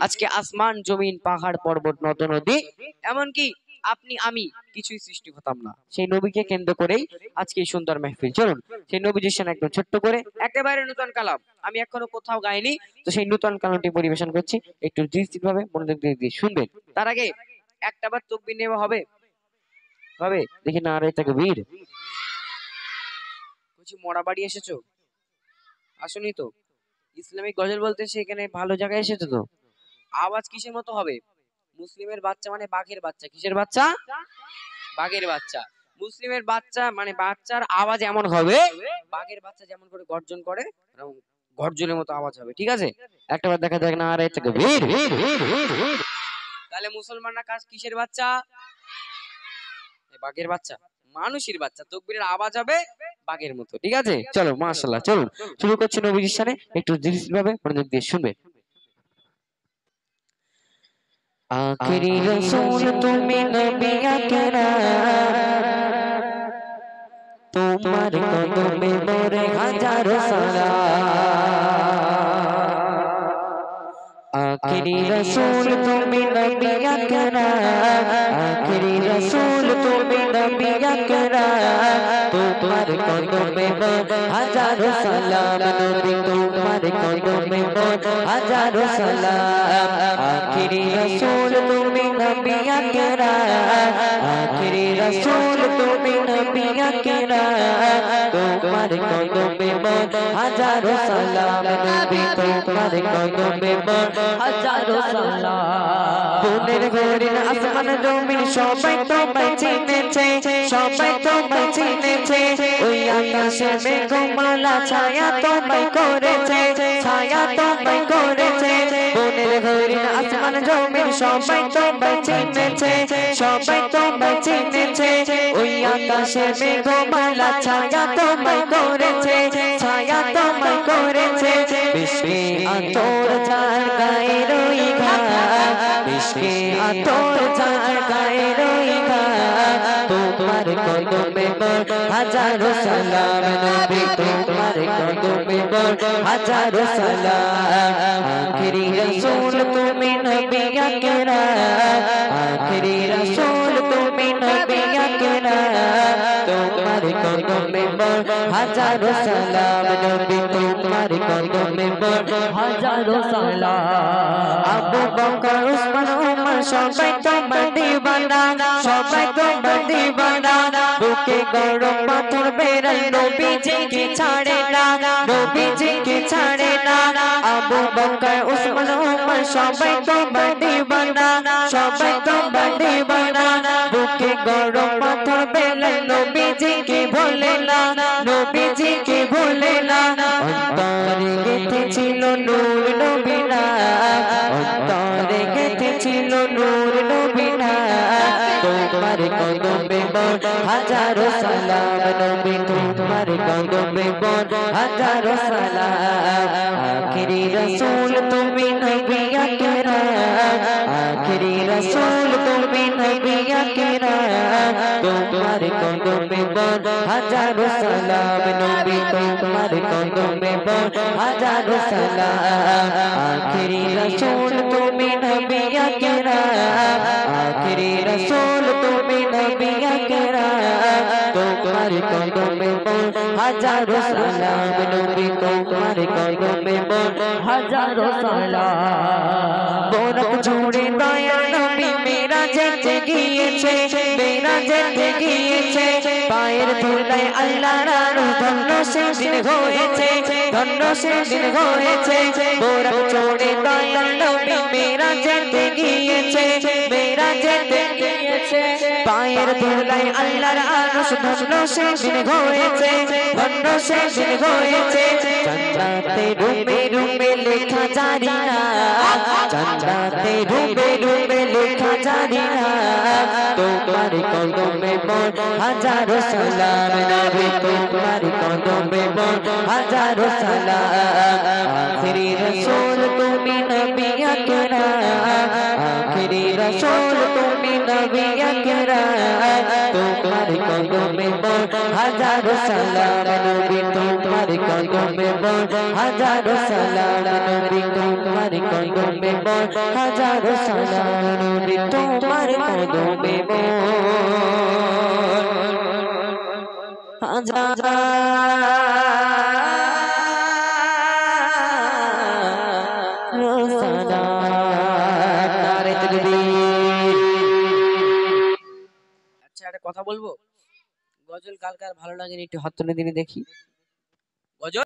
আজকে আসমান জমিন পাহাড় পর্বত নদ নদী এমনকি আপনি আমি কিছুই সৃষ্টি হতাম না, সেই নবীকে কেন্দ্র করেই আজকে এই সুন্দর মেহফিল। চলুন সেই নবীজির সামনে একদম ছোট্ট করে একেবারে নতুন কালাম, আমি এখনো কোথাও গাইনি, তো সেই নতুন কালামটি পরিবেশন করছি, একটু দৃষ্টির ভাবে মনোযোগ দিয়ে শুনবেন। তার আগে একটা বার তকবীর নেওয়া হবে, হবে দেখি না রে তাকবীর। কিছু মরা বাড়ি এসেছো? আসুনি তো, ইসলামিক গজল বলতে সেখানে ভালো জায়গায় এসেছো তো। আওয়াজ কিসের মতো হবে? মুসলিমের বাচ্চা মানে বাঘের বাচ্চা। কিসের বাচ্চা? বাঘের বাচ্চা। মুসলিমের বাচ্চা মানে বাচ্চার আওয়াজ এমন হবে, বাঘের বাচ্চা যেমন করে গর্জন করে গর্জনের মতো আওয়াজ হবে, ঠিক আছে? একটাবার দেখা যাক না রে তাকবীর। তাহলে মুসলমানরা কাজ কিসের বাচ্চা? বাঘের বাচ্চা, মানুষের বাচ্চা। তাকবীরের আওয়াজ হবে বাঘের মতো, ঠিক আছে? চলো মাশাআল্লাহ, চলুন শুরু করছি নবীজির সামনে, একটু দৃষ্টিভাবে মনোযোগ দিয়ে শুনবেন। আখিরি রাসূল তুমি নবী আকরাম, তোমার কদমে মোরে হাজারো সালাম। আখিরি রাসূল তুমি নবী আকরাম, আখিরি রাসূল তুমি নবী আকরাম, তোমার কদমে মোরে হাজারো সালাম। নবী তোমার কদমে মোরে হাজারো সালাম। আখিরি রাসূল তুমি নবী আকরাম, আখিরি রাসূল তুমি নবী আকরাম, তোমার কদমে মোরে হাজারো সালাম। নবী তোমার কদমে মোরে হাজারো সালাম। বুনের হরিণ আসমান জমিন সবাই তোমায় চিনেছে, সবাই তোমায় চিনেছে। ওই আকাশে মেঘমালা ছায়া তোমায় করেছে, ছায়া তোমায় করেছে। বুনের হরিণ আসমান জমিন সবাই তোমায় চিনেছে, সবাই তোমায় চিনেছে। ওই আকাশে মেঘমালা ছায়া তোমায় করেছে, ছায়া তোমায় করেছে। বিশকে আতর যার গায়ে রই ঘা, বিশকে আতর যার গায়ে রই ঘা, তোমার কদমে মোরে হাজারো সালাম। নবী তোমার কদমে মোরে হাজারো সালাম। আখিরি রাসূল তুমি নবী আকরাম, আখিরি রাসূল তুমি নবী আকরাম, তোমার কদমে মোরে হাজারো সালাম। নবী তোমার কদমে মোরে হাজারো সালাম। আবু বকর উসমান ওমর সবাই তোমার দিওয়ানা, সবাই তোমার দিওয়ানা। বুকে গরম পাথর বেরাই নবীজিকে ছাড়ে না, নবীজিকে ছাড়ে না। আবু বকর উসমান ওমর সবাই তোমার দিওয়ানা, সবাই তোমার দিওয়ানা। বুকে গরম পাথর বেরাই নবীজিকে ভোলে না, নবীজিকে ভোলে না। অন্তরে গেঁথেছিল নূর নবীনা, অন্তরে গেঁথেছিল নূর নবীনা। তোমার কদমে মোরে হাজারো সালাম। নবী তোমার কদমে মোরে হাজারো সালাম। আখিরি রাসূল তুমি নবী আকরাম, আখিরি রাসূল তুমি নবী আকরাম, তোমার কদমে মোরে হাজারো সালাম। নবী তোমার কদমে মোরে হাজারো সালাম। আখিরি রাসূল তুমি নবী আকরাম, আখিরি রাসূল তুমি নবী আকরাম, তোমার কদমে মোরে হাজারো সালাম। নবী তোমার কদমে মোরে হাজারো সালাম। বরক জুড়ে দয়া নবী মেরাজে গিয়েছে, মেরাজে গিয়েছে। পায়ের ধুলায় আল্লাহর ধন্য সেদিন হয়েছে, ধন্য সেদিন হয়েছে। বরক জুড়ে দয়া নবী মেরাজে গিয়েছে, মেরাজে গিয়েছে। পায়ের ধুলায় আল্লাহর আরশ ধন্য সেদিন হয়েছে, ধন্য সেদিন হয়েছে। জান্নাতে রুমে রুমে লেখা জারি না, জান্নাতে রুমে রুমে লেখা জারি না। তোমার কদমে মোরে হাজারো সালাম। নবী তোমার কদমে মোরে হাজারো সালাম। আখিরি রাসূল তুমি নবী আকরাম, আখিরি मेरे रसूल तुम्हें नबी अकरम तुम्हारे कदमे बोल हजारों सलाम नबी तुम्हारे कदमे बोल हजारों सलाम नबी तुम्हारे कदमे बोल हजारों सलाम नबी तुम्हारे कदमे बोल हजारों सलाम नारे तकबीर। আচ্ছা একটা কথা বলবো, গজল কার কার ভালো লাগেনি একটু হাত তুলে দিনে দেখি।